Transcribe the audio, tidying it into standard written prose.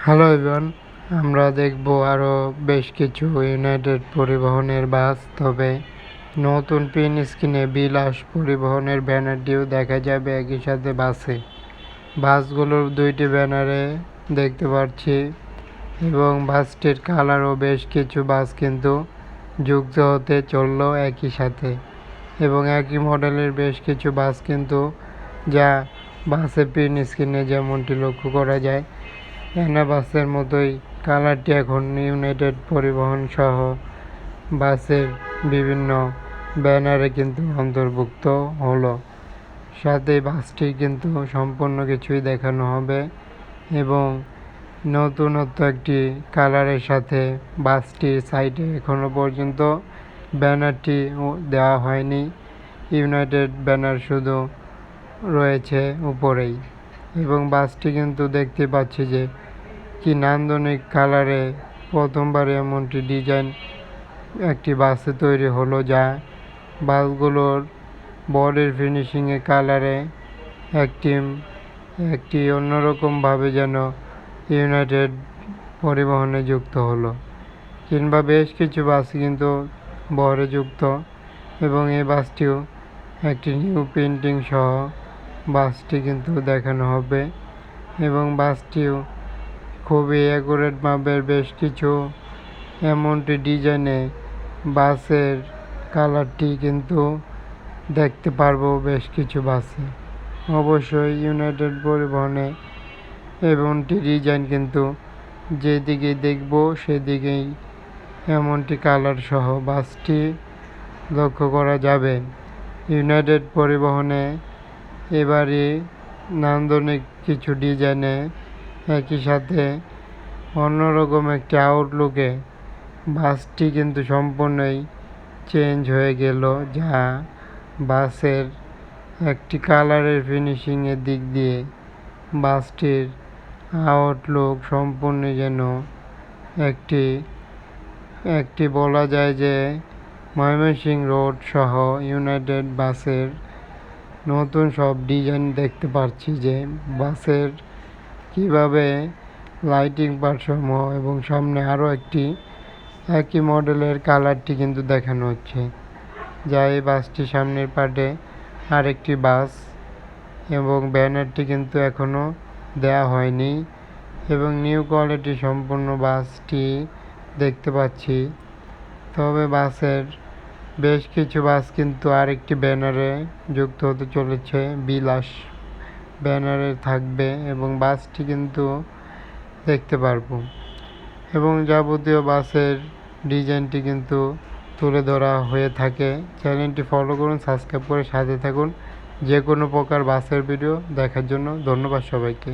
Hello everyone, আমরা দেখব আরও বেশ কিছু ইউনাইটেড পরিবহনের বাস। তবে নতুন প্রিন্ট স্ক্রিনে বিলাস পরিবহনের ব্যানারটিও দেখা যাবে একই সাথে বাসে। বাসগুলোর দুইটি ব্যানারে দেখতে পাচ্ছি এবং বাসটির কালারও বেশ কিছু বাস কিন্তু যুক্ত হতে চললো একই সাথে, এবং একই মডেলের বেশ কিছু বাস কিন্তু যা বাসে প্রিন্ট স্ক্রিনে যেমনটি লক্ষ্য করা যায় এনা বাসের মতোই কালারটি এখন ইউনাইটেড পরিবহন সহ বাসের বিভিন্ন ব্যানারে কিন্তু অন্তর্ভুক্ত হলো। সাথে বাসটি কিন্তু সম্পূর্ণ কিছুই দেখানো হবে এবং নতুনত্ব একটি কালারের সাথে বাসটির সাইডে এখনো পর্যন্ত ব্যানারটি দেওয়া হয়নি। ইউনাইটেড ব্যানার শুধু রয়েছে উপরেই, এবং বাসটি কিন্তু দেখতে পাচ্ছি যে কি নান্দনিক কালারে প্রথমবার এমনটি ডিজাইন একটি বাসে তৈরি হলো, যা বাসগুলোর বডির ফিনিশিংয়ে কালারে একটি অন্যরকমভাবে যেন ইউনাইটেড পরিবহনে যুক্ত হলো, কিংবা বেশ কিছু বাস কিন্তু বহরে যুক্ত, এবং এই বাসটিও একটি নিউ প্রিন্টিং সহ বাসটি কিন্তু দেখানো হবে। এবং বাসটিও খুবই অ্যাকুরেট মাপের বেশ কিছু এমনটি ডিজাইনে বাসের কালারটি কিন্তু দেখতে পারবো বেশ কিছু বাসে। অবশ্যই ইউনাইটেড পরিবহনে এমনটি ডিজাইন কিন্তু যেদিকেই দেখব সেদিকেই এমনটি কালার সহ বাসটি লক্ষ্য করা যাবে। ইউনাইটেড পরিবহনে এবারে নান্দনিক কিছু ডিজাইনে একই সাথে অন্যরকম একটি আউটলুকে বাসটি কিন্তু সম্পূর্ণই চেঞ্জ হয়ে গেল, যা বাসের একটি কালারের ফিনিশিংয়ের দিক দিয়ে বাসটির আউটলুক সম্পূর্ণ যেন একটি বলা যায় যে ময়মনসিংহ রোড সহ ইউনাইটেড বাসের নতুন সব ডিজাইন দেখতে পাচ্ছি, যে বাসের কিভাবে লাইটিং পারসমূহ এবং সামনে আরও একই মডেলের কালারটি কিন্তু দেখানো হচ্ছে, যা এই বাসটি সামনের পার্টে আরেকটি বাস, এবং ব্যানারটি কিন্তু এখনও দেয়া হয়নি, এবং নিউ কোয়ালিটি সম্পূর্ণ বাসটি দেখতে পাচ্ছি। তবে বাসের বেশ কিছু বাস কিন্তু আরেকটি ব্যানারে যুক্ত হতে চলেছে, বিলাস ব্যানারে থাকবে, এবং বাসটি কিন্তু দেখতে পারবো, এবং যাবতীয় বাসের ডিজাইনটি কিন্তু তুলে ধরা হয়ে থাকে। চ্যানেলটি ফলো করুন, সাবস্ক্রাইব করে সাথে থাকুন যে কোনো প্রকার বাসের ভিডিও দেখার জন্য। ধন্যবাদ সবাইকে।